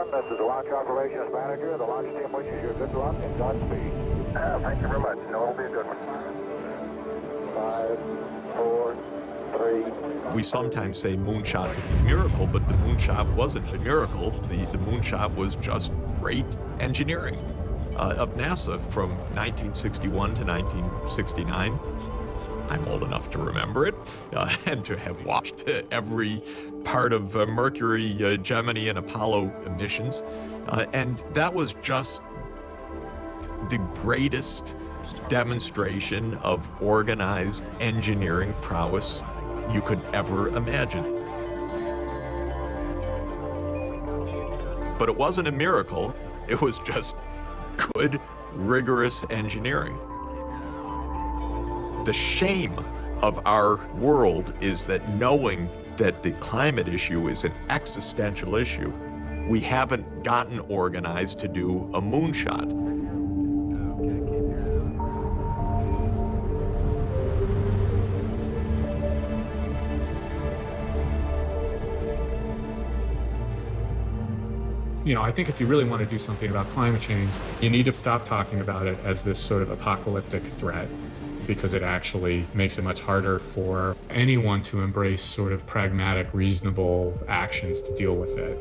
Uranium, this is the launch operations manager. The launch team wishes you good luck and Godspeed. Thank you very much. No, it'll be a good one. 5, 4, 3. We sometimes say moonshot is a miracle, but the moonshot wasn't a miracle. The moonshot was just great engineering of NASA from 1961 to 1969. I'm old enough to remember it and to have watched every part of Mercury, Gemini, and Apollo missions. And that was just the greatest demonstration of organized engineering prowess you could ever imagine. But it wasn't a miracle. It was just good, rigorous engineering. The shame of our world is that knowing that the climate issue is an existential issue, we haven't gotten organized to do a moonshot. You know, I think if you really want to do something about climate change, you need to stop talking about it as this sort of apocalyptic threat, because it actually makes it much harder for anyone to embrace sort of pragmatic, reasonable actions to deal with it.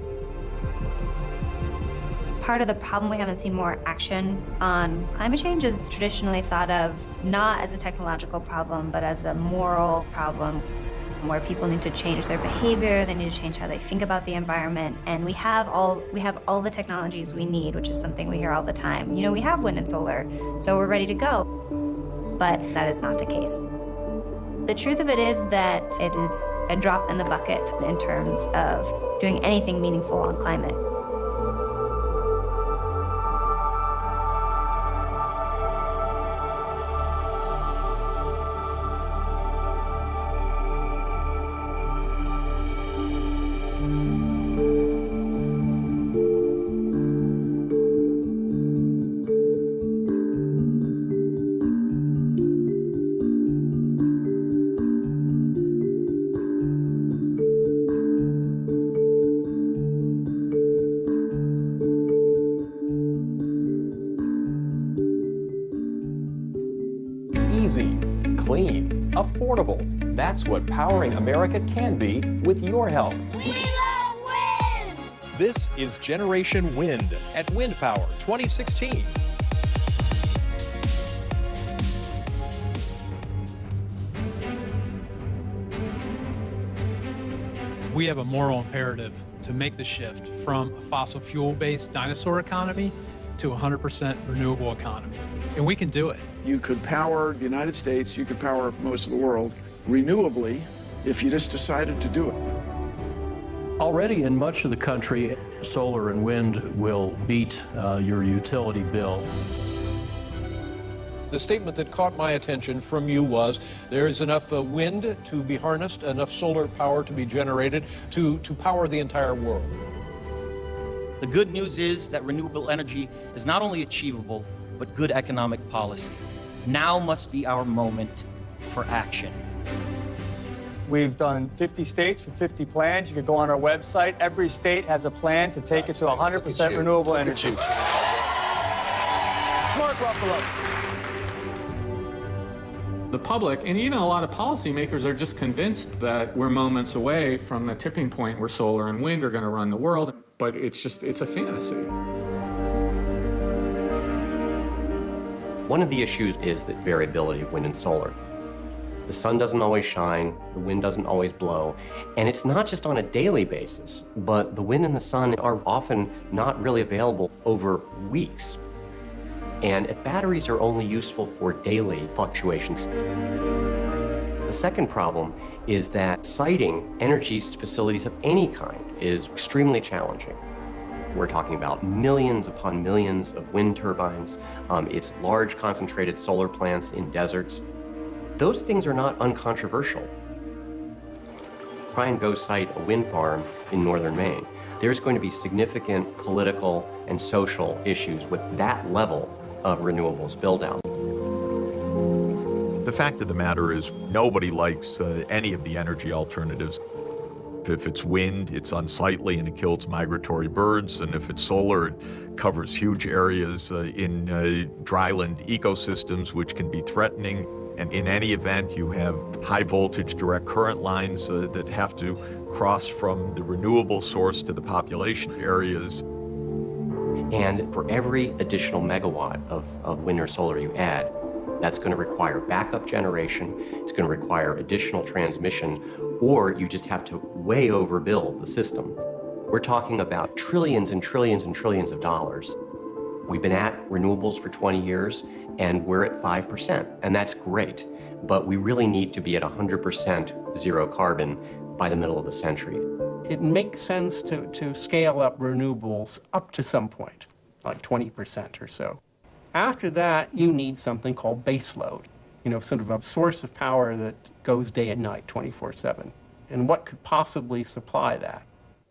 Part of the problem we haven't seen more action on climate change is it's traditionally thought of not as a technological problem, but as a moral problem, where people need to change their behavior, they need to change how they think about the environment, and we have all the technologies we need, which is something we hear all the time. You know, we have wind and solar, so we're ready to go. But that is not the case. The truth of it is that it is a drop in the bucket in terms of doing anything meaningful on climate. Easy, clean, affordable. That's what powering America can be with your help. We love wind! This is Generation Wind at Wind Power 2016. We have a moral imperative to make the shift from a fossil fuel-based dinosaur economy to a 100% renewable economy. And we can do it. You could power the United States, you could power most of the world renewably if you just decided to do it. Already in much of the country, solar and wind will beat your utility bill. The statement that caught my attention from you was there is enough wind to be harnessed, enough solar power to be generated to power the entire world. The good news is that renewable energy is not only achievable, but good economic policy. Now must be our moment for action. We've done 50 states for 50 plans. You can go on our website. Every state has a plan to take it to 100% renewable energy. Mark Ruffalo. The public, and even a lot of policymakers, are just convinced that we're moments away from the tipping point where solar and wind are going to run the world. But it's a fantasy. One of the issues is the variability of wind and solar. The sun doesn't always shine, the wind doesn't always blow, and it's not just on a daily basis, but the wind and the sun are often not really available over weeks. And batteries are only useful for daily fluctuations. The second problem is that siting energy facilities of any kind is extremely challenging. We're talking about millions upon millions of wind turbines. It's large concentrated solar plants in deserts. Those things are not uncontroversial. Try and go site a wind farm in northern Maine. There's going to be significant political and social issues with that level of renewables build-out. The fact of the matter is nobody likes any of the energy alternatives. If it's wind, it's unsightly and it kills migratory birds. And if it's solar, it covers huge areas in dryland ecosystems, which can be threatening. And in any event, you have high voltage direct current lines that have to cross from the renewable source to the population areas. And for every additional megawatt of wind or solar you add, that's going to require backup generation, it's going to require additional transmission, or you just have to way overbuild the system. We're talking about trillions and trillions and trillions of dollars. We've been at renewables for 20 years, and we're at 5%, and that's great. But we really need to be at 100% zero carbon by the middle of the century. It makes sense to scale up renewables up to some point, like 20% or so. After that, you need something called baseload, sort of a source of power that goes day and night, 24/7. And what could possibly supply that?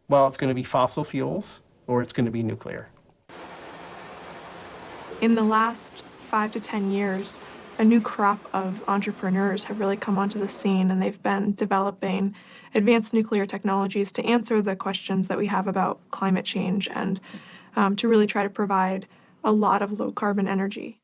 Well, it's going to be fossil fuels, or it's going to be nuclear. In the last 5 to 10 years, a new crop of entrepreneurs have really come onto the scene, and they've been developing advanced nuclear technologies to answer the questions that we have about climate change and to really try to provide a lot of low-carbon energy.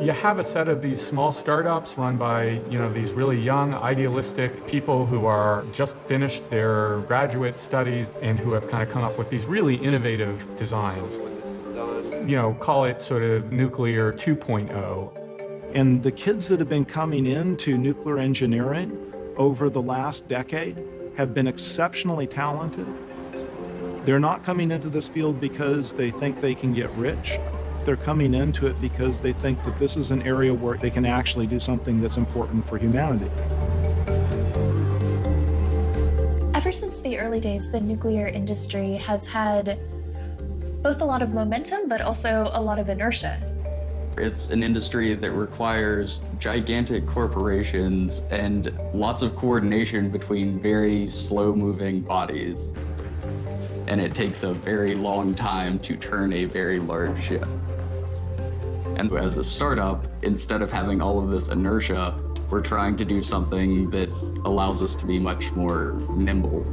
You have a set of these small startups run by, these really young, idealistic people who are just finished their graduate studies and who have kind of come up with these really innovative designs. Call it sort of nuclear 2.0. And the kids that have been coming into nuclear engineering over the last decade have been exceptionally talented. They're not coming into this field because they think they can get rich. They're coming into it because they think that this is an area where they can actually do something that's important for humanity. Ever since the early days, the nuclear industry has had both a lot of momentum, but also a lot of inertia. It's an industry that requires gigantic corporations and lots of coordination between very slow-moving bodies. And it takes a very long time to turn a very large ship. And as a startup, instead of having all of this inertia, we're trying to do something that allows us to be much more nimble.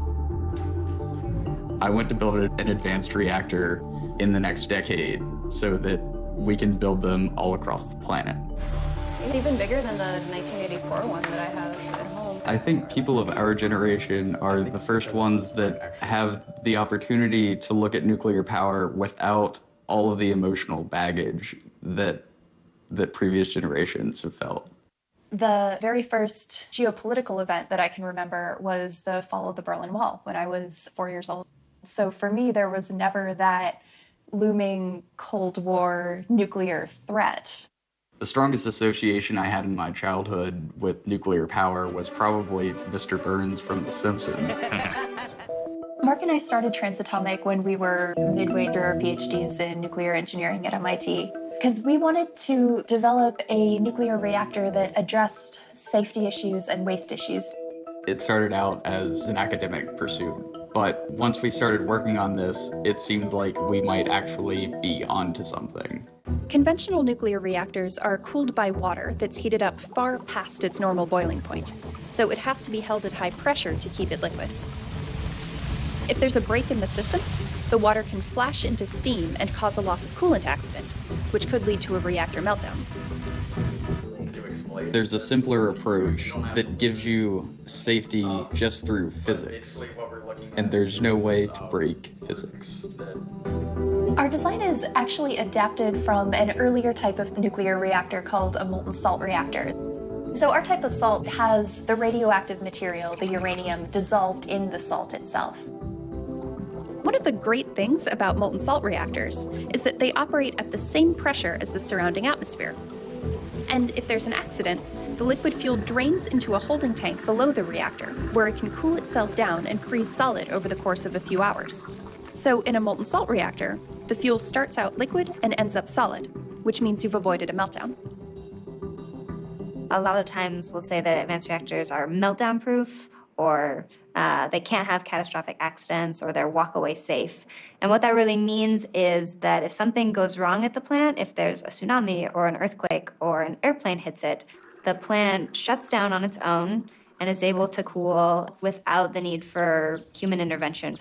I want to build an advanced reactor in the next decade so that we can build them all across the planet. It's even bigger than the 1984 one that I have at home. I think people of our generation are the first ones that have the opportunity to look at nuclear power without all of the emotional baggage that previous generations have felt. The very first geopolitical event that I can remember was the fall of the Berlin Wall when I was 4 years old. So for me, there was never that looming Cold War nuclear threat. The strongest association I had in my childhood with nuclear power was probably Mr. Burns from The Simpsons. Mark and I started Transatomic when we were midway through our PhDs in nuclear engineering at MIT, because we wanted to develop a nuclear reactor that addressed safety issues and waste issues. It started out as an academic pursuit, but once we started working on this, it seemed like we might actually be onto something. Conventional nuclear reactors are cooled by water that's heated up far past its normal boiling point, so it has to be held at high pressure to keep it liquid. If there's a break in the system, the water can flash into steam and cause a loss of coolant accident, which could lead to a reactor meltdown. There's a simpler approach that gives you safety just through physics, and there's no way to break physics. Our design is actually adapted from an earlier type of nuclear reactor called a molten salt reactor. So our type of salt has the radioactive material, the uranium, dissolved in the salt itself. One of the great things about molten salt reactors is that they operate at the same pressure as the surrounding atmosphere. And if there's an accident, the liquid fuel drains into a holding tank below the reactor, where it can cool itself down and freeze solid over the course of a few hours. So in a molten salt reactor, the fuel starts out liquid and ends up solid, which means you've avoided a meltdown. A lot of times we'll say that advanced reactors are meltdown proof, or they can't have catastrophic accidents, or they're walk-away safe. And what that really means is that if something goes wrong at the plant, if there's a tsunami or an earthquake or an airplane hits it, the plant shuts down on its own and it's able to cool without the need for human intervention.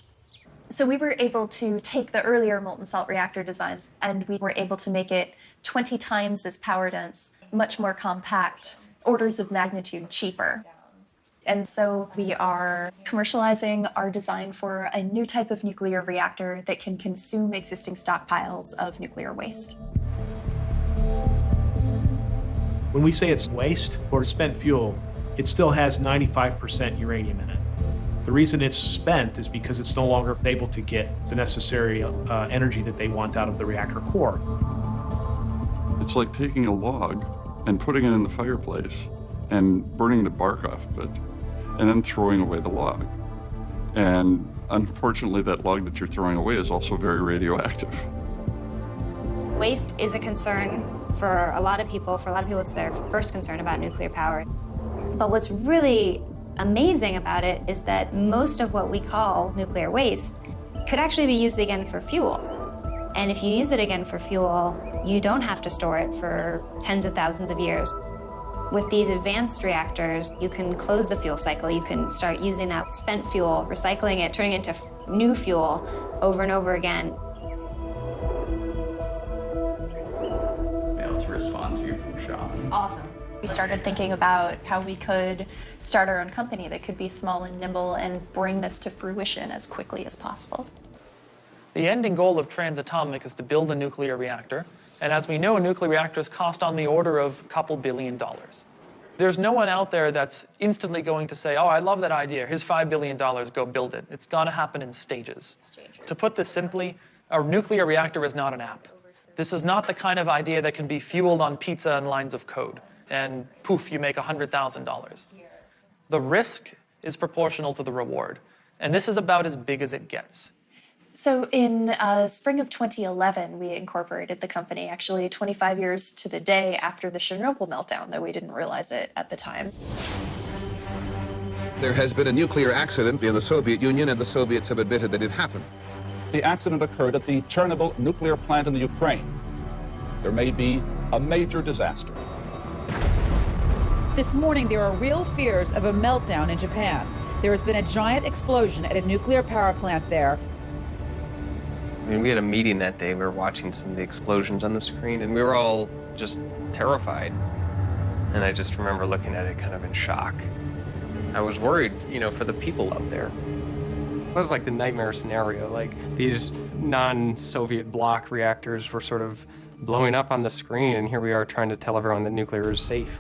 So we were able to take the earlier molten salt reactor design and we were able to make it 20 times as power dense, much more compact, orders of magnitude cheaper. And so we are commercializing our design for a new type of nuclear reactor that can consume existing stockpiles of nuclear waste. When we say it's waste or spent fuel, it still has 95% uranium in it. The reason it's spent is because it's no longer able to get the necessary energy that they want out of the reactor core. It's like taking a log and putting it in the fireplace and burning the bark off of it, and then throwing away the log. And unfortunately, that log that you're throwing away is also very radioactive. Waste is a concern for a lot of people. For a lot of people, it's their first concern about nuclear power. But what's really amazing about it is that most of what we call nuclear waste could actually be used again for fuel. And if you use it again for fuel, you don't have to store it for tens of thousands of years. With these advanced reactors, you can close the fuel cycle. You can start using that spent fuel, recycling it, turning it into new fuel over and over again. Be able to respond to you from Sean. Awesome. We started thinking about how we could start our own company that could be small and nimble and bring this to fruition as quickly as possible. The ending goal of Transatomic is to build a nuclear reactor. And as we know, nuclear reactors cost on the order of a couple $2 billion. There's no one out there that's instantly going to say, oh, I love that idea. Here's $5 billion, go build it. It's got to happen in stages. To put this simply, a nuclear reactor is not an app. This is not the kind of idea that can be fueled on pizza and lines of code. And poof, you make $100,000. The risk is proportional to the reward. And this is about as big as it gets. So in spring of 2011, we incorporated the company, actually 25 years to the day after the Chernobyl meltdown, though we didn't realize it at the time. There has been a nuclear accident in the Soviet Union, and the Soviets have admitted that it happened. The accident occurred at the Chernobyl nuclear plant in the Ukraine. There may be a major disaster. This morning, there are real fears of a meltdown in Japan. There has been a giant explosion at a nuclear power plant there. I mean, we had a meeting that day. We were watching some of the explosions on the screen, and we were all just terrified. And I just remember looking at it kind of in shock. I was worried, for the people out there. It was like the nightmare scenario. Like, these non-Soviet bloc reactors were sort of blowing up on the screen, and here we are trying to tell everyone that nuclear is safe.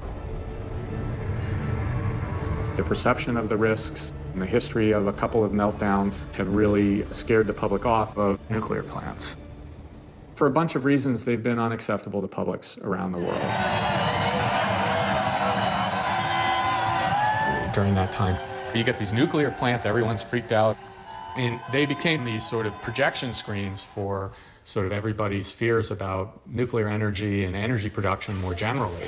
The perception of the risks and the history of a couple of meltdowns have really scared the public off of nuclear plants. For a bunch of reasons, they've been unacceptable to publics around the world. During that time, you get these nuclear plants, everyone's freaked out, and they became these sort of projection screens for sort of everybody's fears about nuclear energy and energy production more generally.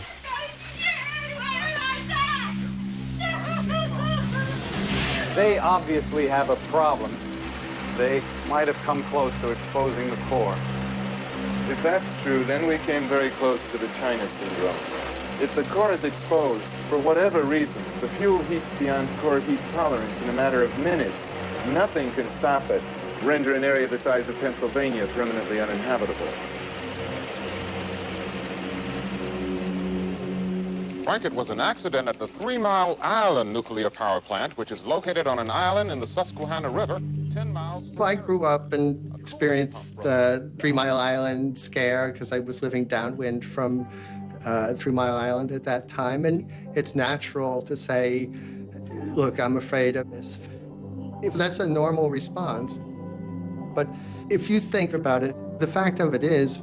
They obviously have a problem. They might have come close to exposing the core. If that's true, then we came very close to the China syndrome. If the core is exposed, for whatever reason, the fuel heats beyond core heat tolerance in a matter of minutes. Nothing can stop it, render an area the size of Pennsylvania permanently uninhabitable. Frank, it was an accident at the 3 Mile Island nuclear power plant, which is located on an island in the Susquehanna River, 10 miles... Well, I grew up and experienced the 3 Mile Island scare because I was living downwind from 3 Mile Island at that time. And it's natural to say, look, I'm afraid of this. If that's a normal response. But if you think about it, the fact of it is,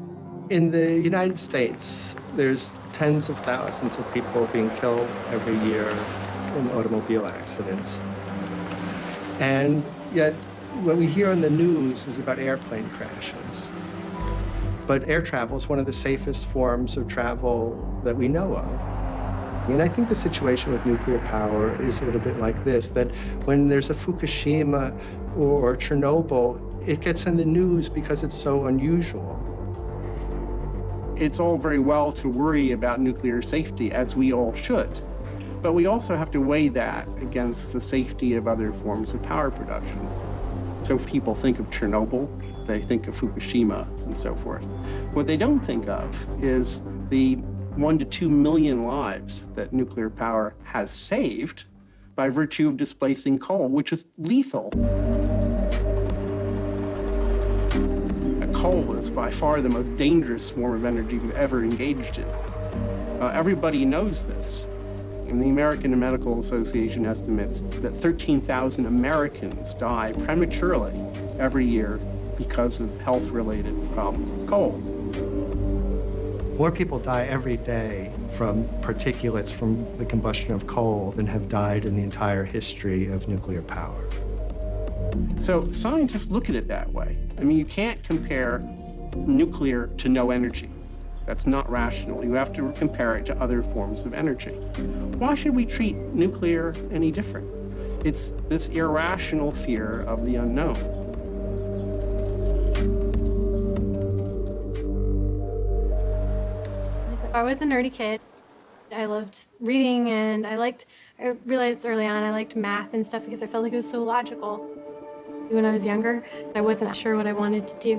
in the United States, there's tens of thousands of people being killed every year in automobile accidents. And yet, what we hear on the news is about airplane crashes. But air travel is one of the safest forms of travel that we know of. And I think the situation with nuclear power is a little bit like this, that when there's a Fukushima or Chernobyl, it gets in the news because it's so unusual. It's all very well to worry about nuclear safety, as we all should. But we also have to weigh that against the safety of other forms of power production. So if people think of Chernobyl, they think of Fukushima and so forth. What they don't think of is the 1 to 2 million lives that nuclear power has saved by virtue of displacing coal, which is lethal. Coal is by far the most dangerous form of energy we've ever engaged in. Everybody knows this. And the American Medical Association estimates that 13,000 Americans die prematurely every year because of health-related problems with coal. More people die every day from particulates from the combustion of coal than have died in the entire history of nuclear power. So scientists look at it that way. I mean, you can't compare nuclear to no energy. That's not rational. You have to compare it to other forms of energy. Why should we treat nuclear any different? It's this irrational fear of the unknown. I was a nerdy kid. I loved reading, and I realized early on I liked math and stuff because I felt like it was so logical. When I was younger, I wasn't sure what I wanted to do.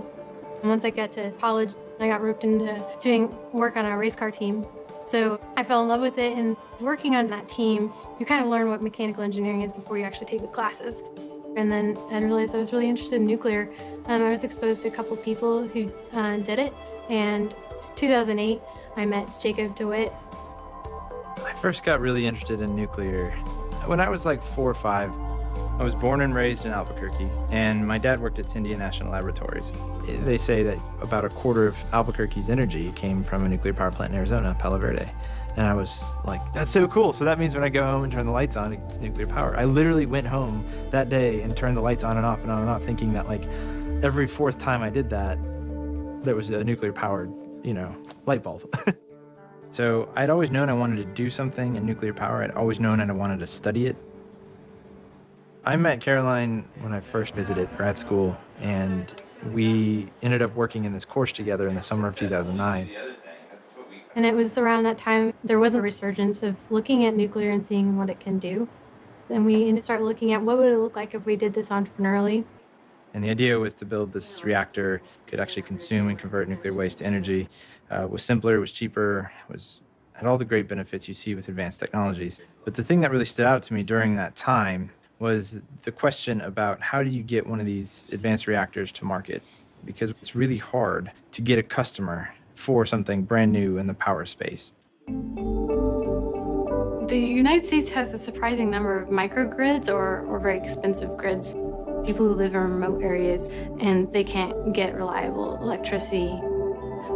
And once I got to college, I got roped into doing work on a race car team. So I fell in love with it, and working on that team, you kind of learn what mechanical engineering is before you actually take the classes. And then I realized I was really interested in nuclear. I was exposed to a couple people who did it, and 2008, I met Jacob DeWitt. I first got really interested in nuclear when I was like 4 or 5. I was born and raised in Albuquerque, and my dad worked at Sandia National Laboratories. They say that about a quarter of Albuquerque's energy came from a nuclear power plant in Arizona, Palo Verde. And I was like, that's so cool. So that means when I go home and turn the lights on, it's nuclear power. I literally went home that day and turned the lights on and off and on and off, thinking that like every 4th time I did that, there was a nuclear powered, light bulb. So I'd always known I wanted to do something in nuclear power. I'd always known I wanted to study it. I met Caroline when I first visited grad school, and we ended up working in this course together in the summer of 2009. And it was around that time there was a resurgence of looking at nuclear and seeing what it can do. And we started looking at what would it look like if we did this entrepreneurially. And the idea was to build this reactor, could actually consume and convert nuclear waste to energy. Was simpler, was cheaper, had all the great benefits you see with advanced technologies. But the thing that really stood out to me during that time was the question about how do you get one of these advanced reactors to market? Because it's really hard to get a customer for something brand new in the power space. The United States has a surprising number of microgrids or very expensive grids. People who live in remote areas and they can't get reliable electricity.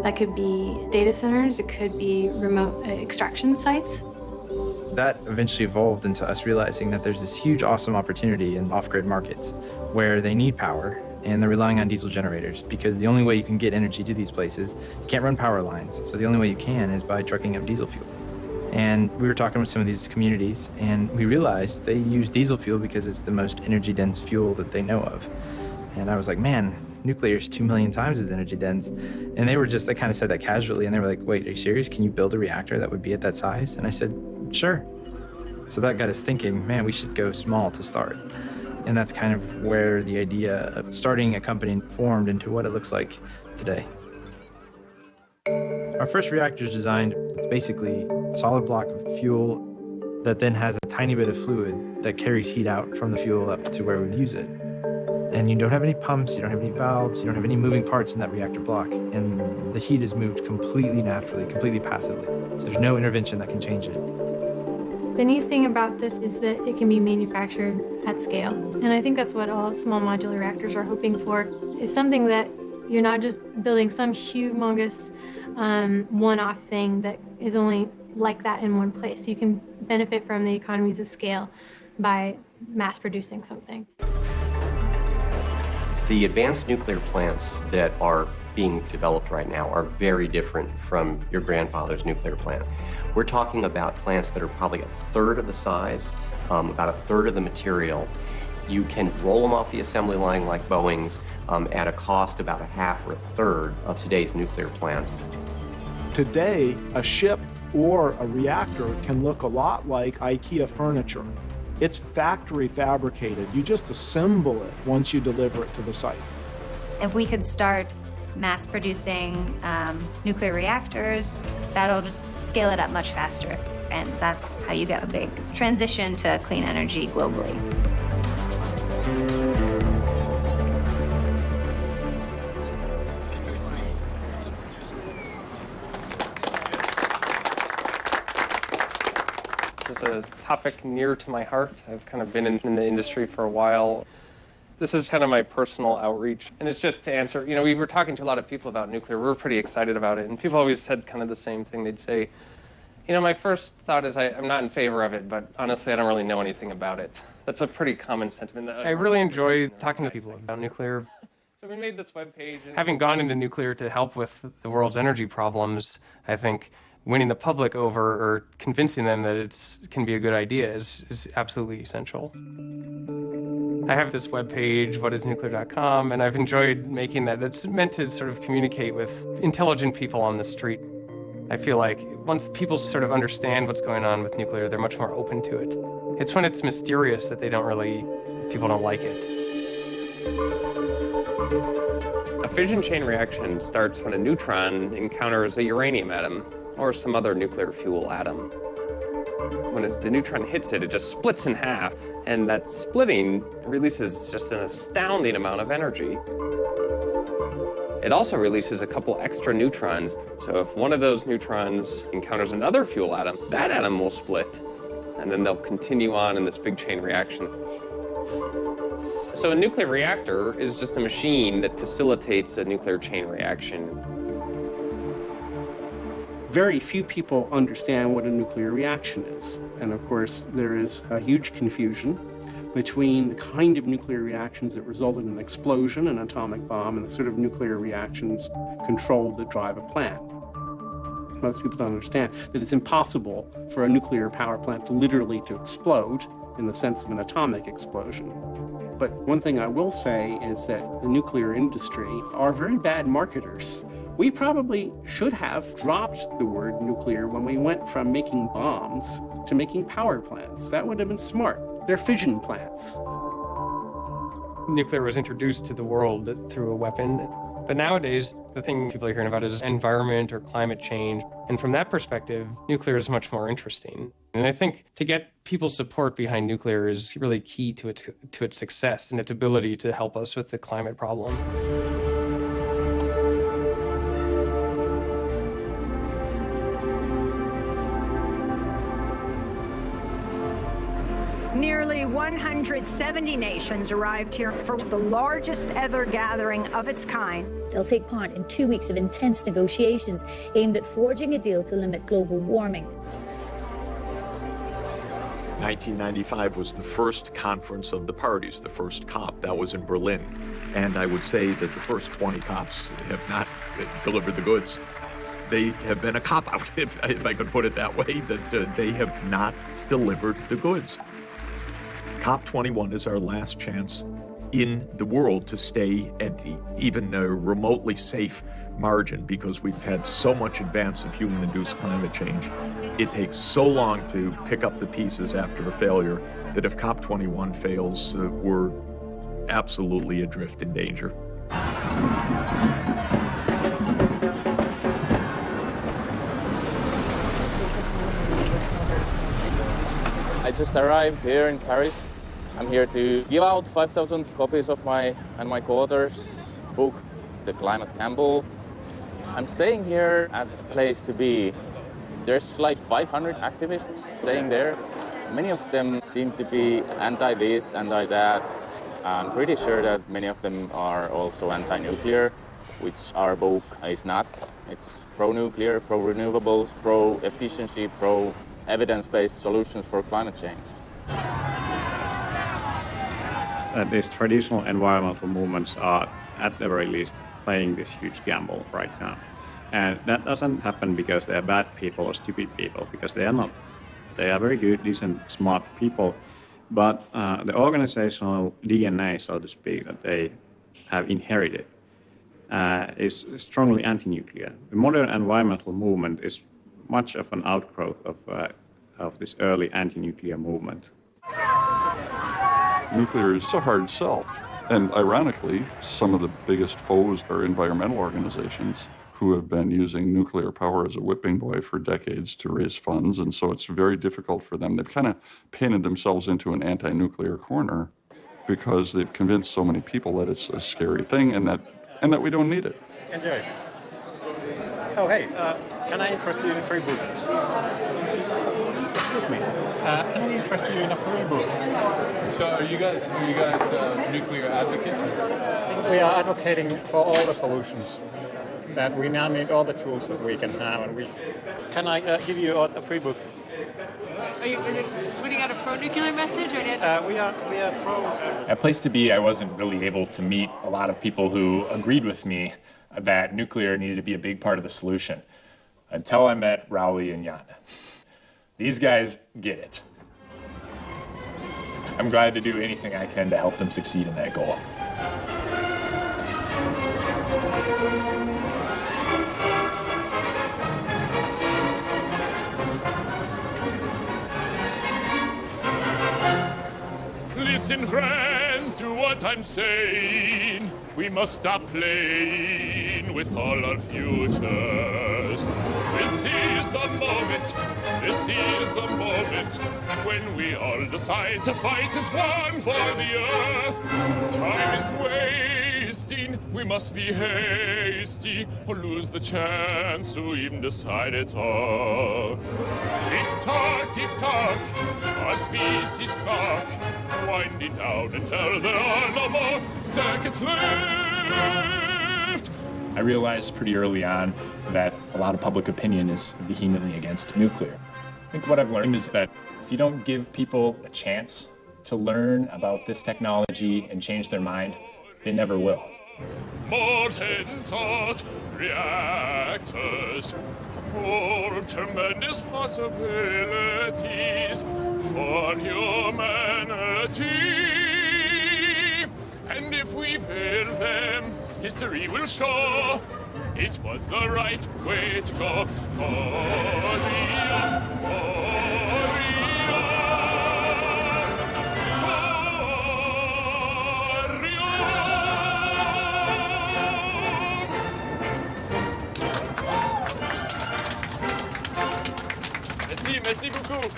That could be data centers, it could be remote extraction sites. That eventually evolved into us realizing that there's this huge, awesome opportunity in off-grid markets where they need power and they're relying on diesel generators because the only way you can get energy to these places, you can't run power lines. So the only way you can is by trucking up diesel fuel. And we were talking with some of these communities and we realized they use diesel fuel because it's the most energy-dense fuel that they know of. And I was like, man, nuclear is 2 million times as energy dense. And they kind of said that casually and they were like, wait, are you serious? Can you build a reactor that would be at that size? And I said, sure. So that got us thinking, man, we should go small to start. And that's kind of where the idea of starting a company formed into what it looks like today. Our first reactor is designed, it's basically a solid block of fuel that then has a tiny bit of fluid that carries heat out from the fuel up to where we use it. And you don't have any pumps, you don't have any valves, you don't have any moving parts in that reactor block. And the heat is moved completely naturally, completely passively. So there's no intervention that can change it. The neat thing about this is that it can be manufactured at scale. And I think that's what all small modular reactors are hoping for, is something that you're not just building some humongous one-off thing that is only like that in one place. You can benefit from the economies of scale by mass producing something. The advanced nuclear plants that are being developed right now are very different from your grandfather's nuclear plant. We're talking about plants that are probably 1/3 of the size, about 1/3 of the material. You can roll them off the assembly line like Boeing's at a cost about 1/2 or 1/3 of today's nuclear plants. Today, a ship or a reactor can look a lot like IKEA furniture. It's factory fabricated. You just assemble it once you deliver it to the site. If we could start mass producing nuclear reactors, that'll just scale it up much faster. And that's how you get a big transition to clean energy globally. This is a topic near to my heart. I've kind of been in the industry for a while. This is kind of my personal outreach. And it's just to answer, we were talking to a lot of people about nuclear. We were pretty excited about it. And people always said kind of the same thing. They'd say, my first thought is I'm not in favor of it, but honestly, I don't really know anything about it. That's a pretty common sentiment. I really enjoy talking to people about nuclear. So we made this webpage. Having gone into nuclear to help with the world's energy problems, I think winning the public over or convincing them that it can be a good idea is absolutely essential. I have this webpage, whatisnuclear.com, and I've enjoyed making that. That's meant to sort of communicate with intelligent people on the street. I feel like once people sort of understand what's going on with nuclear, they're much more open to it. It's when it's mysterious that people don't like it. A fission chain reaction starts when a neutron encounters a uranium atom or some other nuclear fuel atom. When the neutron hits it, it just splits in half, and that splitting releases just an astounding amount of energy. It also releases a couple extra neutrons, so if one of those neutrons encounters another fuel atom, that atom will split, and then they'll continue on in this big chain reaction. So a nuclear reactor is just a machine that facilitates a nuclear chain reaction. Very few people understand what a nuclear reaction is. And of course, there is a huge confusion between the kind of nuclear reactions that result in an explosion, an atomic bomb, and the sort of nuclear reactions controlled that drive a plant. Most people don't understand that it's impossible for a nuclear power plant to literally explode in the sense of an atomic explosion. But one thing I will say is that the nuclear industry are very bad marketers. We probably should have dropped the word nuclear when we went from making bombs to making power plants. That would have been smart. They're fission plants. Nuclear was introduced to the world through a weapon. But nowadays, the thing people are hearing about is environment or climate change. And from that perspective, nuclear is much more interesting. And I think to get people's support behind nuclear is really key to its success and its ability to help us with the climate problem. Nearly 170 nations arrived here for the largest ever gathering of its kind. They'll take part in 2 weeks of intense negotiations aimed at forging a deal to limit global warming. 1995 was the first conference of the parties, the first COP. That was in Berlin. And I would say that the first 20 COPs have not delivered the goods. They have been a cop-out, if I could put it that way, that they have not delivered the goods. COP21 is our last chance in the world to stay at even a remotely safe margin because we've had so much advance of human-induced climate change. It takes so long to pick up the pieces after a failure that if COP21 fails, we're absolutely adrift in danger. I just arrived here in Paris. I'm here to give out 5,000 copies of my and my co-author's book, The Climate Gamble. I'm staying here at the place to be. There's like 500 activists staying there. Many of them seem to be anti-this, anti-that. I'm pretty sure that many of them are also anti-nuclear, which our book is not. It's pro-nuclear, pro-renewables, pro-efficiency, pro-evidence-based solutions for climate change. These traditional environmental movements are, at the very least, playing this huge gamble right now. And that doesn't happen because they are bad people or stupid people, because they are not. They are very good, decent, smart people. But the organizational DNA, so to speak, that they have inherited is strongly anti-nuclear. The modern environmental movement is much of an outgrowth of this early anti-nuclear movement. Nuclear is a hard sell. And ironically, some of the biggest foes are environmental organizations who have been using nuclear power as a whipping boy for decades to raise funds. And so it's very difficult for them. They've kind of painted themselves into an anti-nuclear corner because they've convinced so many people that it's a scary thing and that we don't need it. Enjoy. Oh, hey, can I interest you in a free book? Excuse me. Can I interest you in a free book? So are you guys nuclear advocates? We are advocating for all the solutions. That we now need all the tools that we can have, and can I give you a free book? Is it putting out a pro-nuclear message? Or we are pro. At Place to Be, I wasn't really able to meet a lot of people who agreed with me that nuclear needed to be a big part of the solution until I met Rowley and Jan. These guys get it. I'm glad to do anything I can to help them succeed in that goal. Listen, friends, to what I'm saying. We must stop playing with all our futures. This is the moment. This is the moment when we all decide to fight as one for the earth. Time is wasting. We must be hasty or lose the chance to even decide it all. Tick tock, our species clock, winding down until there are no more seconds left. I realized pretty early on that a lot of public opinion is vehemently against nuclear. I think what I've learned is that if you don't give people a chance to learn about this technology and change their mind, they never will. Molten salt reactors hold tremendous possibilities for humanity. And if we build them, history will show it was the right way to go. Merci beaucoup.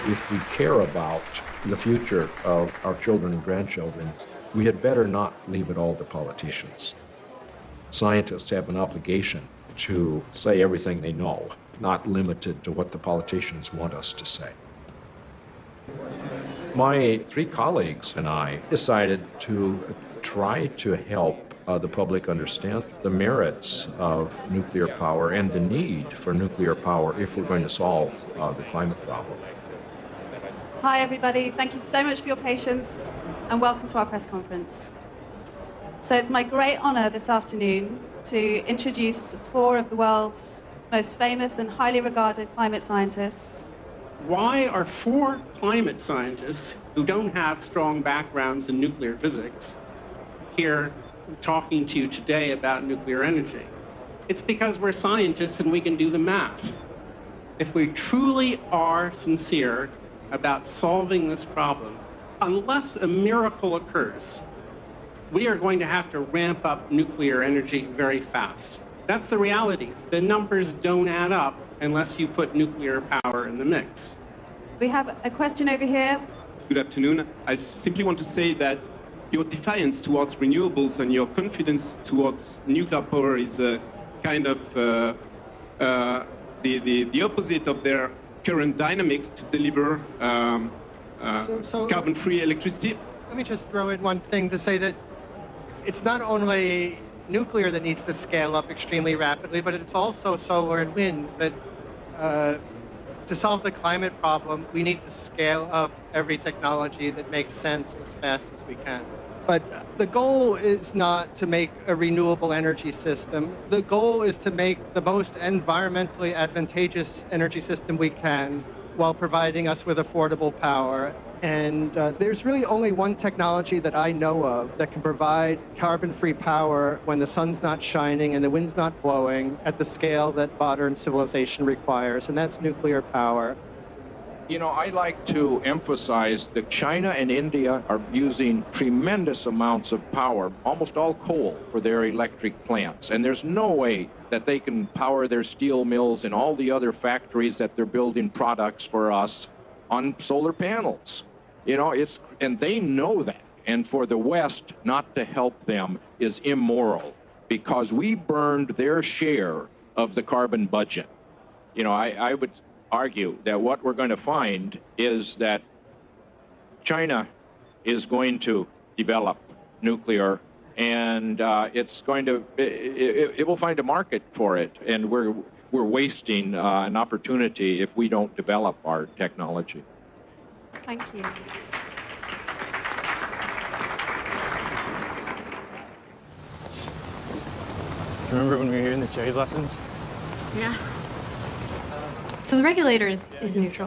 If we care about the future of our children and grandchildren, we had better not leave it all to politicians. Scientists have an obligation to say everything they know, not limited to what the politicians want us to say. My three colleagues and I decided to try to help the public understand the merits of nuclear power and the need for nuclear power if we're going to solve the climate problem. Hi everybody, thank you so much for your patience and welcome to our press conference. So it's my great honor this afternoon to introduce four of the world's most famous and highly regarded climate scientists. Why are four climate scientists who don't have strong backgrounds in nuclear physics here talking to you today about nuclear energy? It's because we're scientists and we can do the math. If we truly are sincere about solving this problem, unless a miracle occurs, we are going to have to ramp up nuclear energy very fast. That's the reality. The numbers don't add up unless you put nuclear power in the mix. We have a question over here. Good afternoon. I simply want to say that your defiance towards renewables and your confidence towards nuclear power is a kind of the opposite of their current dynamics to deliver carbon-free electricity. Let me just throw in one thing to say that it's not only nuclear that needs to scale up extremely rapidly, but it's also solar and wind that to solve the climate problem, we need to scale up every technology that makes sense as fast as we can. But the goal is not to make a renewable energy system. The goal is to make the most environmentally advantageous energy system we can while providing us with affordable power. And there's really only one technology that I know of that can provide carbon-free power when the sun's not shining and the wind's not blowing at the scale that modern civilization requires, and that's nuclear power. You know, I like to emphasize that China and India are using tremendous amounts of power, almost all coal, for their electric plants. And there's no way that they can power their steel mills and all the other factories that they're building products for us on solar panels. You know, and they know that. And for the West not to help them is immoral, because we burned their share of the carbon budget. You know, I would argue that what we're going to find is that China is going to develop nuclear, and it will find a market for it, and we're wasting an opportunity if we don't develop our technology. Thank you. Remember when we were in the cherry blossoms? Yeah. So the regulator is neutral,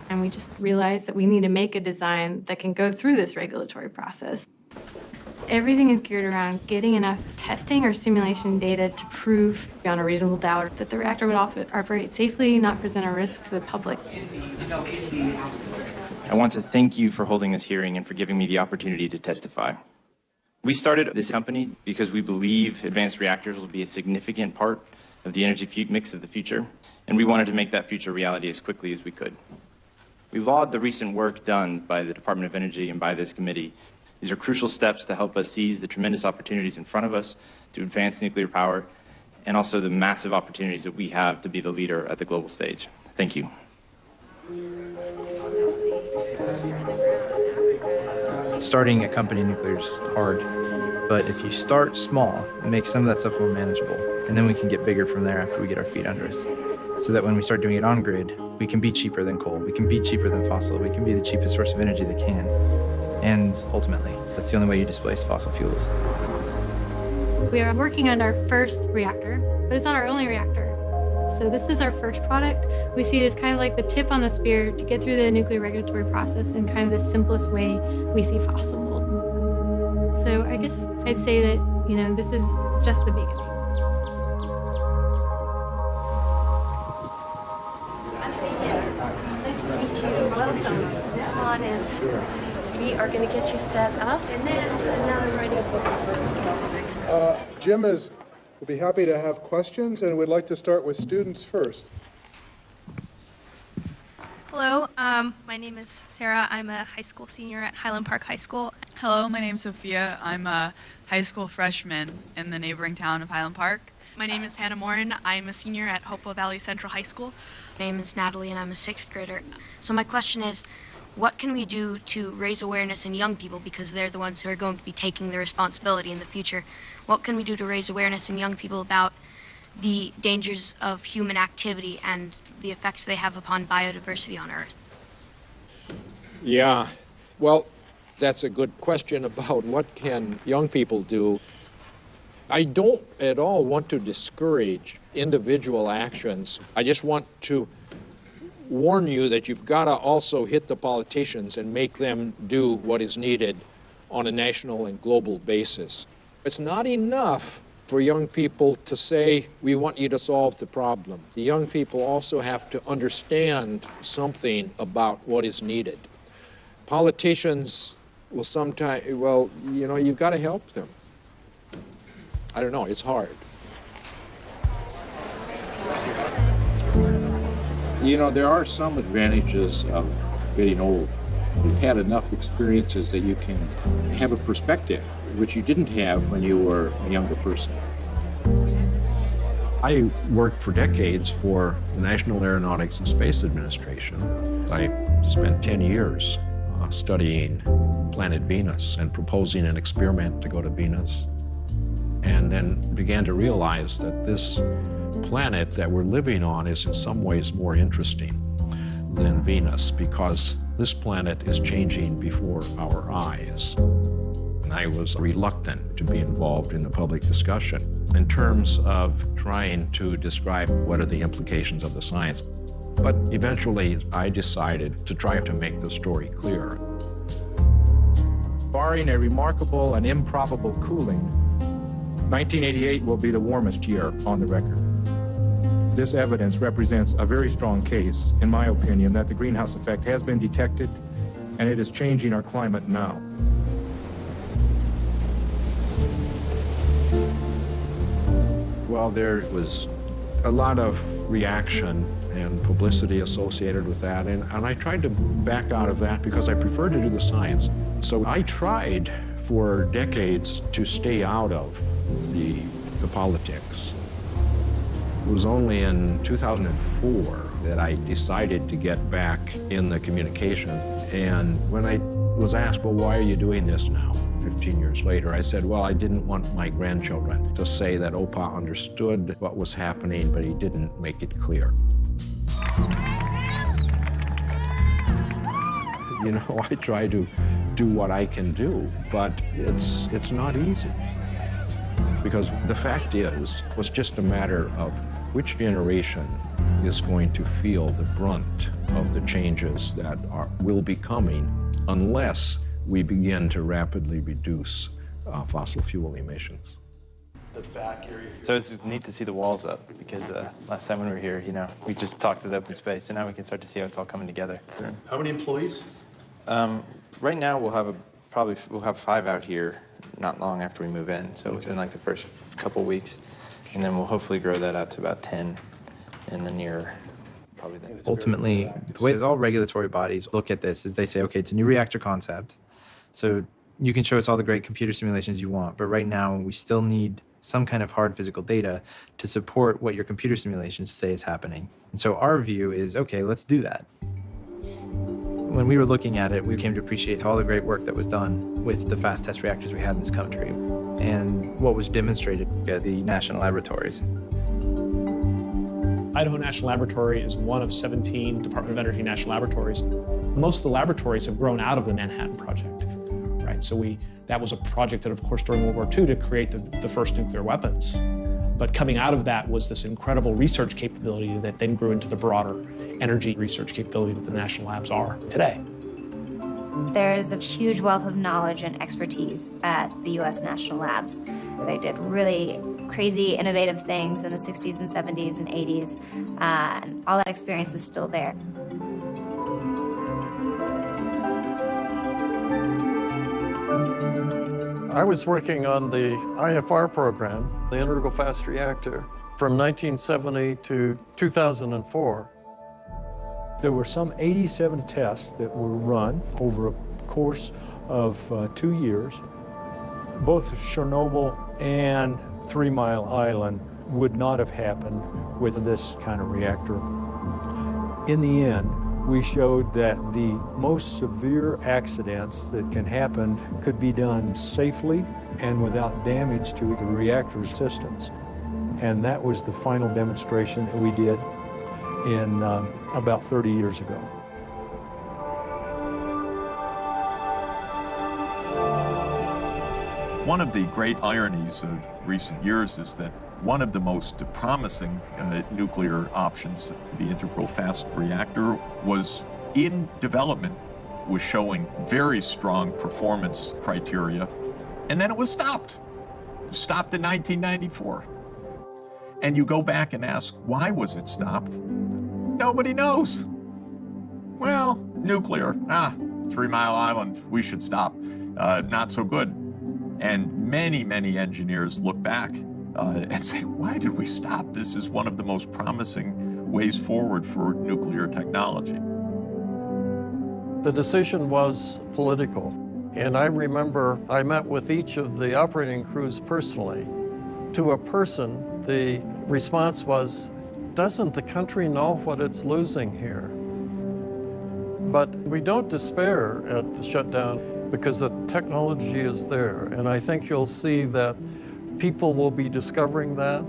and we just realized that we need to make a design that can go through this regulatory process. Everything is geared around getting enough testing or simulation data to prove beyond a reasonable doubt that the reactor would operate safely, not present a risk to the public. I want to thank you for holding this hearing and for giving me the opportunity to testify. We started this company because we believe advanced reactors will be a significant part of the energy mix of the future, and we wanted to make that future reality as quickly as we could. We laud the recent work done by the Department of Energy and by this committee. These are crucial steps to help us seize the tremendous opportunities in front of us to advance nuclear power, and also the massive opportunities that we have to be the leader at the global stage. Thank you. Starting a company in nuclear is hard, but if you start small, it makes some of that stuff more manageable, and then we can get bigger from there after we get our feet under us. So that when we start doing it on grid, we can be cheaper than coal, we can be cheaper than fossil, we can be the cheapest source of energy that can. And ultimately, that's the only way you displace fossil fuels. We are working on our first reactor, but it's not our only reactor. So this is our first product. We see it as kind of like the tip on the spear to get through the nuclear regulatory process in kind of the simplest way we see possible. So I guess I'd say that, you know, this is just the beginning. Nice to meet you. Welcome. Come on in. We are going to get you set up, and now I'm ready to Jim will be happy to have questions, and we'd like to start with students first. Hello, my name is Sarah. I'm a high school senior at Highland Park High School. Hello, my name's Sophia. I'm a high school freshman in the neighboring town of Highland Park. My name is Hannah Morin. I'm a senior at Hopewell Valley Central High School. My name is Natalie, and I'm a 6th grader. So my question is, what can we do to raise awareness in young people, because they're the ones who are going to be taking the responsibility in the future? What can we do to raise awareness in young people about the dangers of human activity and the effects they have upon biodiversity on Earth? Yeah, well, that's a good question about what can young people do. I don't at all want to discourage individual actions. I just want to warn you that you've got to also hit the politicians and make them do what is needed on a national and global basis. It's not enough for young people to say, we want you to solve the problem. The young people also have to understand something about what is needed. Politicians will sometimes, well, you know, you've got to help them. I don't know, it's hard. You know, there are some advantages of getting old. You've had enough experiences that you can have a perspective, which you didn't have when you were a younger person. I worked for decades for the National Aeronautics and Space Administration. I spent 10 years studying planet Venus and proposing an experiment to go to Venus, and then began to realize that this planet that we're living on is in some ways more interesting than Venus, because this planet is changing before our eyes. And I was reluctant to be involved in the public discussion in terms of trying to describe what are the implications of the science. But eventually, I decided to try to make the story clearer. Barring a remarkable and improbable cooling, 1988 will be the warmest year on the record. This evidence represents a very strong case, in my opinion, that the greenhouse effect has been detected and it is changing our climate now. Well, there was a lot of reaction and publicity associated with that, and I tried to back out of that because I prefer to do the science. So I tried for decades to stay out of the politics. It was only in 2004 that I decided to get back in the communication. And when I was asked, well, why are you doing this now, 15 years later, I said, well, I didn't want my grandchildren to say that Opa understood what was happening, but he didn't make it clear. You know, I try to do what I can do, but it's not easy. Because the fact is, it's just a matter of which generation is going to feel the brunt of the changes that will be coming unless we begin to rapidly reduce fossil fuel emissions. The back area. So it's neat to see the walls up because last time when we were here, we just talked to the open space, so now we can start to see how it's all coming together. How many employees? Right now we'll have 5 out here not long after we move in, so within like the first couple weeks, and then we'll hopefully grow that out to about 10 in the near. Ultimately, the way all regulatory bodies look at this is they say, okay, it's a new reactor concept, so you can show us all the great computer simulations you want, but right now we still need some kind of hard physical data to support what your computer simulations say is happening. And so our view is, okay, let's do that. When we were looking at it, we came to appreciate all the great work that was done with the fast test reactors we had in this country and what was demonstrated at the national laboratories. Idaho National Laboratory is one of 17 Department of Energy national laboratories. Most of the laboratories have grown out of the Manhattan Project, right? So that was a project that, of course, during World War II to create the first nuclear weapons. But coming out of that was this incredible research capability that then grew into the broader energy research capability that the national labs are today. There's a huge wealth of knowledge and expertise at the U.S. National Labs. They did really crazy, innovative things in the 60s and 70s and 80s, and all that experience is still there. I was working on the IFR program, the integral fast reactor, from 1970 to 2004. There were some 87 tests that were run over a course of 2 years. Both Chernobyl and 3 Mile Island would not have happened with this kind of reactor. In the end, we showed that the most severe accidents that can happen could be done safely and without damage to the reactor systems. And that was the final demonstration that we did in about 30 years ago. One of the great ironies of recent years is that one of the most promising nuclear options, the integral fast reactor, was in development, was showing very strong performance criteria, and then it was stopped. Stopped in 1994. And you go back and ask, why was it stopped? Nobody knows. Well, nuclear, 3 Mile Island, we should stop. Not so good. And many, many engineers look back and say, why did we stop? This is one of the most promising ways forward for nuclear technology. The decision was political. And I remember I met with each of the operating crews personally. To a person, the response was, doesn't the country know what it's losing here? But we don't despair at the shutdown because the technology is there. And I think you'll see that people will be discovering that,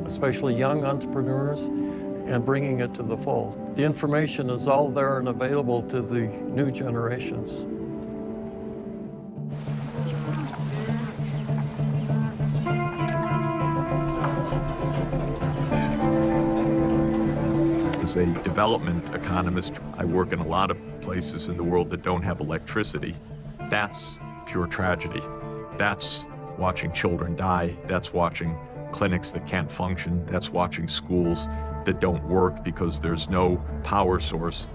especially young entrepreneurs, and bringing it to the fold. The information is all there and available to the new generations. The As a development economist, I work in a lot of places in the world that don't have electricity. That's pure tragedy. That's watching children die. That's watching clinics that can't function. That's watching schools that don't work because there's no power source.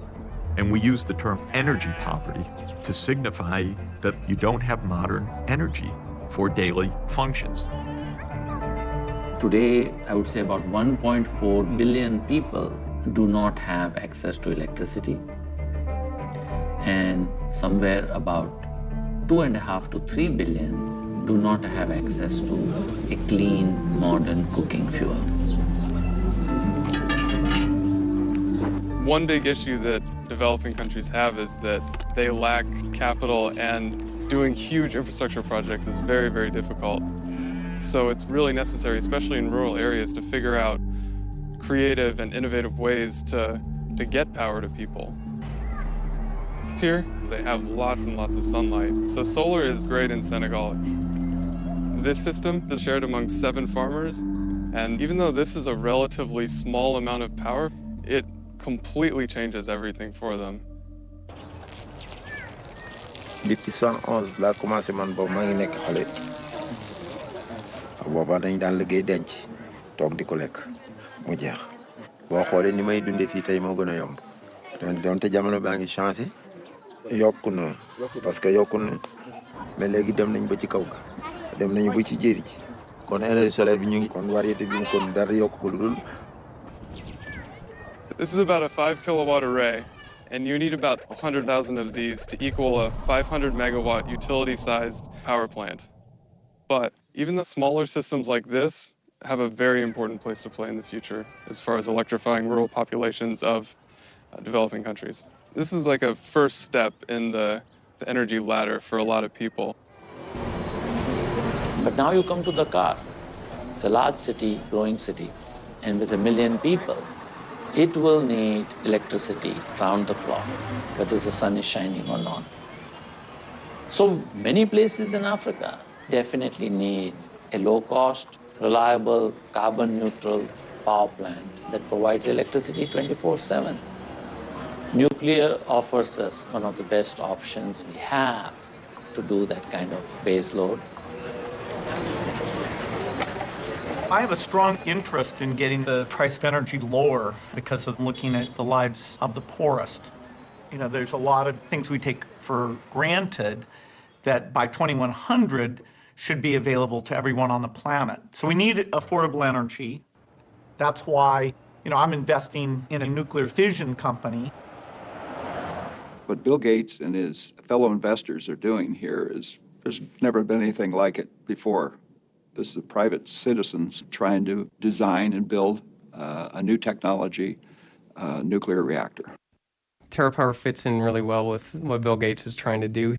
And we use the term energy poverty to signify that you don't have modern energy for daily functions. Today, I would say about 1.4 billion people do not have access to electricity. And somewhere about 2.5 to 3 billion do not have access to a clean, modern cooking fuel. One big issue that developing countries have is that they lack capital, and doing huge infrastructure projects is very, very difficult. So it's really necessary, especially in rural areas, to figure out creative and innovative ways to get power to people. Here, they have lots and lots of sunlight. So solar is great in Senegal. This system is shared among 7 farmers, and even though this is a relatively small amount of power, it completely changes everything for them. Depuis 111 laa commencé man boobu maa ngi nekk xale booba dañu daan liggéey denc toog di ko lekk mu jeex boo xoolee ni may dundee fii tey moo gën a yomb donte jamono baa ngi changé yokku na parce que yokku na mais léegi dem nañ ba ci kaw ga dem nañu ba ci jéeri ji kon énergie solaire bi ñu ngi kon variété bi ñu kon dara yokku ko lu dul. This is about a 5 kilowatt array, and you need about 100,000 of these to equal a 500 megawatt utility-sized power plant. But even the smaller systems like this have a very important place to play in the future as far as electrifying rural populations of developing countries. This is like a first step in the energy ladder for a lot of people. But now you come to Dakar. It's a large city, growing city, and with 1 million people, it will need electricity round the clock, whether the sun is shining or not. So many places in Africa definitely need a low-cost, reliable, carbon-neutral power plant that provides electricity 24/7. Nuclear offers us one of the best options we have to do that kind of base load. I have a strong interest in getting the price of energy lower because of looking at the lives of the poorest. You know, there's a lot of things we take for granted that by 2100 should be available to everyone on the planet. So we need affordable energy. That's why, you know, I'm investing in a nuclear fission company. What Bill Gates and his fellow investors are doing here is, there's never been anything like it before. This is private citizens trying to design and build a new technology, nuclear reactor. TerraPower fits in really well with what Bill Gates is trying to do.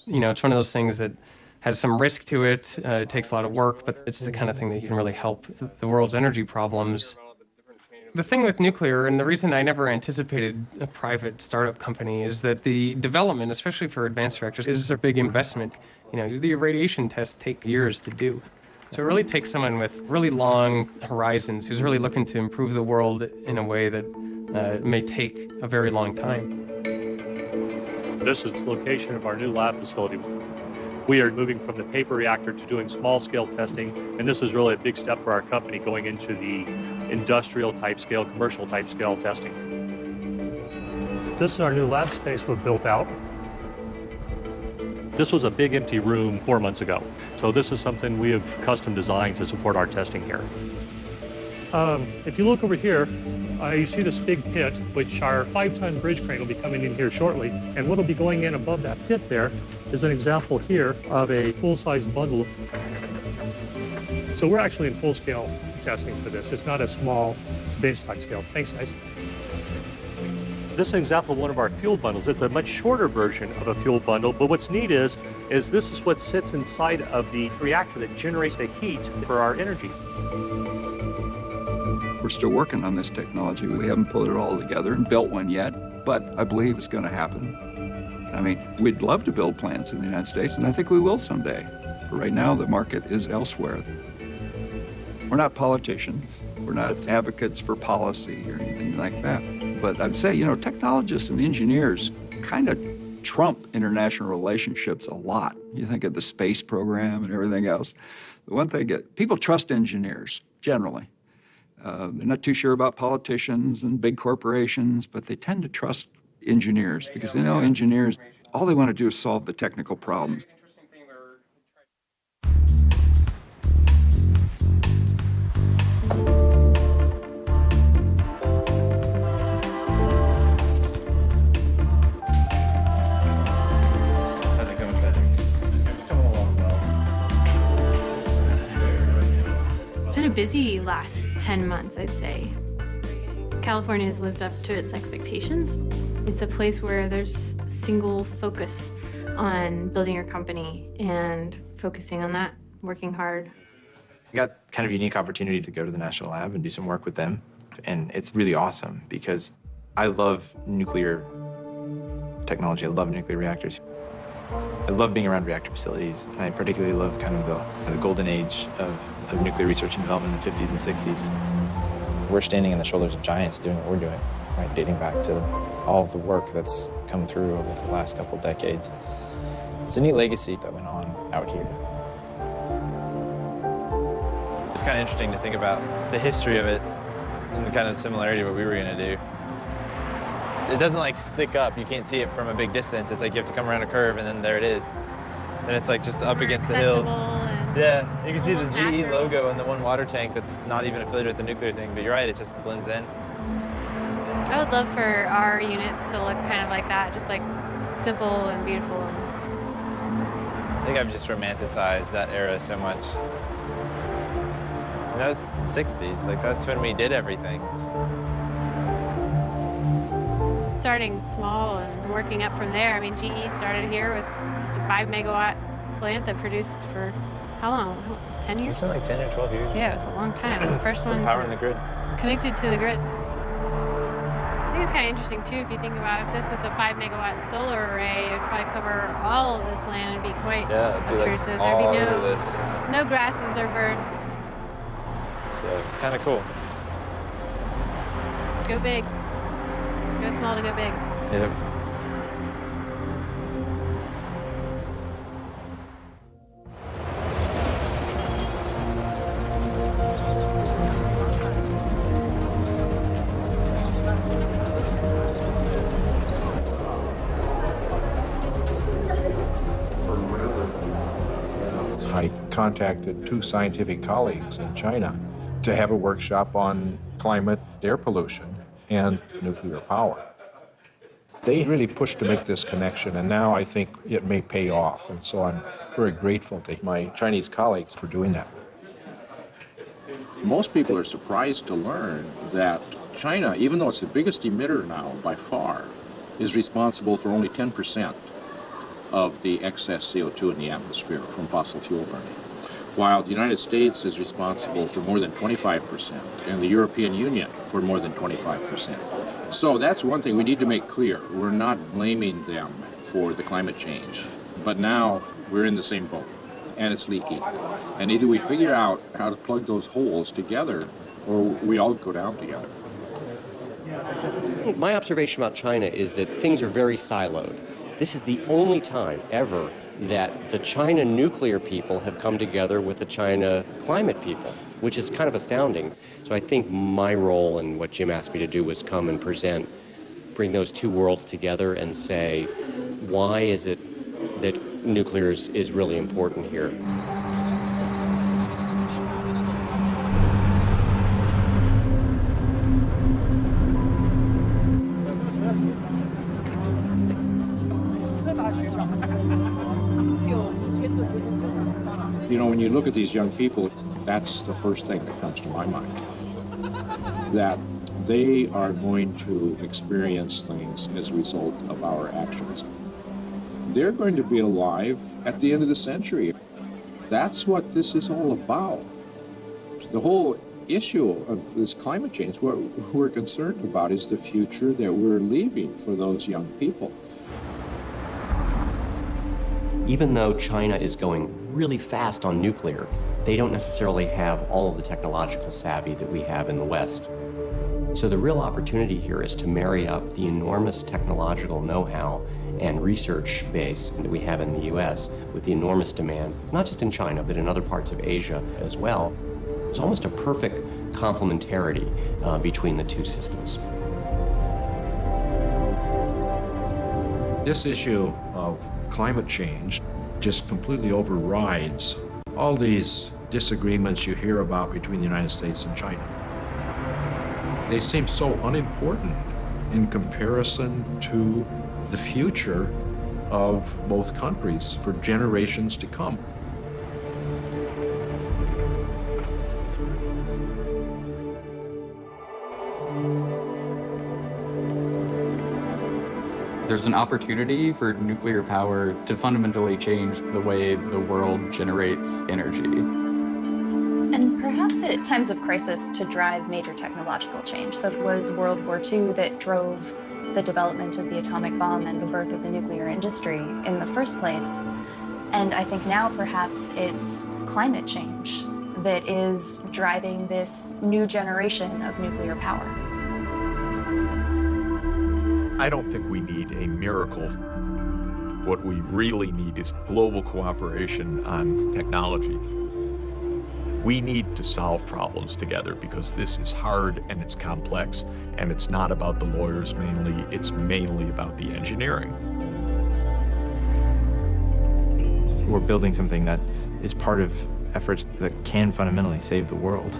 You know, it's one of those things that has some risk to it. It takes a lot of work, but it's the kind of thing that can really help the world's energy problems. The thing with nuclear, and the reason I never anticipated a private startup company, is that the development, especially for advanced reactors, is a big investment. You know, the irradiation tests take years to do. So it really takes someone with really long horizons who's really looking to improve the world in a way that may take a very long time. This is the location of our new lab facility. We are moving from the paper reactor to doing small-scale testing, and this is really a big step for our company going into the industrial type scale, commercial type scale testing. This is our new lab space we've built out. This was a big empty room 4 months ago. So this is something we have custom designed to support our testing here. If you look over here, you see this big pit, which our 5-ton bridge crane will be coming in here shortly. And what will be going in above that pit there is an example here of a full-size bundle. So we're actually in full-scale testing for this. It's not a small bench-type scale. Thanks, guys. This is an example of one of our fuel bundles. It's a much shorter version of a fuel bundle, but what's neat is this is what sits inside of the reactor that generates the heat for our energy. We're still working on this technology. We haven't put it all together and built one yet, but I believe it's going to happen. I mean, we'd love to build plants in the United States, and I think we will someday. But right now, the market is elsewhere. We're not politicians. We're not advocates for policy or anything like that. But I'd say, technologists and engineers kind of trump international relationships a lot. You think of the space program and everything else. The one thing, people trust engineers, generally. They're not too sure about politicians and big corporations, but they tend to trust engineers because they know engineers, all they want to do is solve the technical problems. Busy last 10 months, I'd say. California has lived up to its expectations. It's a place where there's single focus on building your company and focusing on that, working hard. I got kind of a unique opportunity to go to the National Lab and do some work with them. And it's really awesome because I love nuclear technology. I love nuclear reactors. I love being around reactor facilities, and I particularly love kind of the golden age of nuclear research and development in the 50s and 60s. We're standing on the shoulders of giants doing what we're doing, right? Dating back to all of the work that's come through over the last couple decades. It's a neat legacy that went on out here. It's kind of interesting to think about the history of it and the kind of similarity of what we were going to do. It doesn't like stick up. You can't see it from a big distance. It's like you have to come around a curve and then there it is. And it's like just up against the hills. Yeah, you can see the GE logo in the one water tank that's not even affiliated with the nuclear thing, but you're right, it just blends in. I would love for our units to look kind of like that, just like simple and beautiful. I think I've just romanticized that era so much. It's the 60s, like that's when we did everything. Starting small and working up from there. I mean, GE started here with just a 5 megawatt plant that produced for how long? 10 years? It's been like 10 or 12 years. Yeah, it was a long time. It was the first one powering the grid. Connected to the grid. I think it's kind of interesting too if you think about if this was a 5 megawatt solar array, it would probably cover all of this land and be quite obtrusive. Like There'd be no grasses or birds. So it's kind of cool. Go big. Go small to go big. Yep. I contacted 2 scientific colleagues in China to have a workshop on climate, air pollution, and nuclear power. They really pushed to make this connection, and now I think it may pay off. And so I'm very grateful to my Chinese colleagues for doing that. Most people are surprised to learn that China, even though it's the biggest emitter now by far, is responsible for only 10% of the excess CO2 in the atmosphere from fossil fuel burning, while the United States is responsible for more than 25%, and the European Union for more than 25%. So that's one thing we need to make clear. We're not blaming them for the climate change, but now we're in the same boat, and it's leaking. And either we figure out how to plug those holes together, or we all go down together. My observation about China is that things are very siloed. This is the only time ever that the China nuclear people have come together with the China climate people, which is kind of astounding. So I think my role and what Jim asked me to do was come and bring those two worlds together and say, why is it that nuclear is really important here? You know, when you look at these young people, that's the first thing that comes to my mind. That they are going to experience things as a result of our actions. They're going to be alive at the end of the century. That's what this is all about. The whole issue of this climate change, what we're concerned about is the future that we're leaving for those young people. Even though China is going really fast on nuclear, they don't necessarily have all of the technological savvy that we have in the West. So the real opportunity here is to marry up the enormous technological know-how and research base that we have in the US with the enormous demand, not just in China, but in other parts of Asia as well. It's almost a perfect complementarity between the two systems. This issue of climate change just completely overrides all these disagreements you hear about between the United States and China. They seem so unimportant in comparison to the future of both countries for generations to come. There's an opportunity for nuclear power to fundamentally change the way the world generates energy. And perhaps it's times of crisis to drive major technological change. So it was World War II that drove the development of the atomic bomb and the birth of the nuclear industry in the first place. And I think now perhaps it's climate change that is driving this new generation of nuclear power. I don't think we need a miracle. What we really need is global cooperation on technology. We need to solve problems together because this is hard and it's complex, and it's not about the lawyers mainly, it's mainly about the engineering. We're building something that is part of efforts that can fundamentally save the world.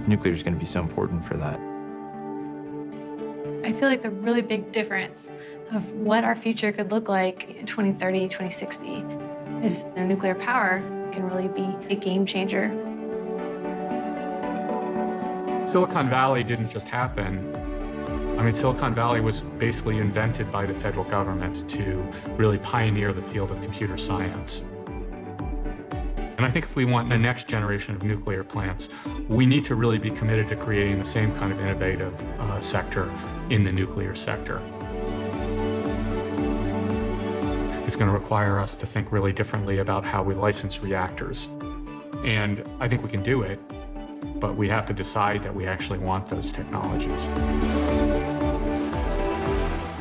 Nuclear is going to be so important for that. I feel like the really big difference of what our future could look like in 2030, 2060 is nuclear power can really be a game changer. Silicon Valley didn't just happen. I mean, Silicon Valley was basically invented by the federal government to really pioneer the field of computer science. And I think if we want the next generation of nuclear plants, we need to really be committed to creating the same kind of innovative sector in the nuclear sector. It's going to require us to think really differently about how we license reactors. And I think we can do it, but we have to decide that we actually want those technologies.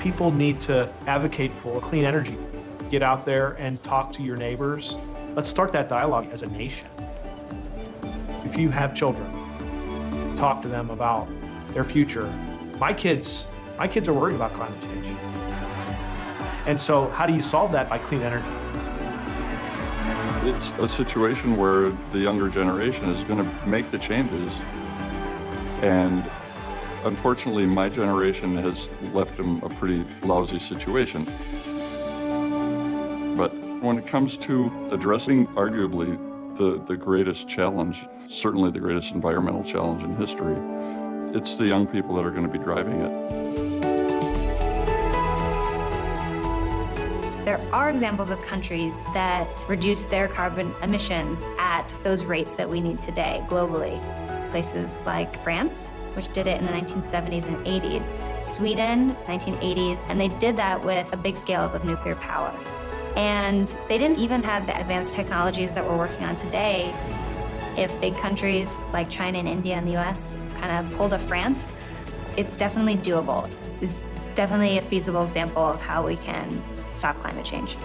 People need to advocate for clean energy. Get out there and talk to your neighbors. Let's start that dialogue as a nation. If you have children, talk to them about their future. My kids are worried about climate change. And so how do you solve that? By clean energy. It's a situation where the younger generation is going to make the changes. And unfortunately, my generation has left them a pretty lousy situation. But when it comes to addressing arguably the greatest challenge, certainly the greatest environmental challenge in history, it's the young people that are going to be driving it. There are examples of countries that reduce their carbon emissions at those rates that we need today globally. Places like France, which did it in the 1970s and 80s, Sweden, 1980s, and they did that with a big scale of nuclear power. And they didn't even have the advanced technologies that we're working on today. If big countries like China and India and the US kind of pulled a France, it's definitely doable. It's definitely a feasible example of how we can stop climate change.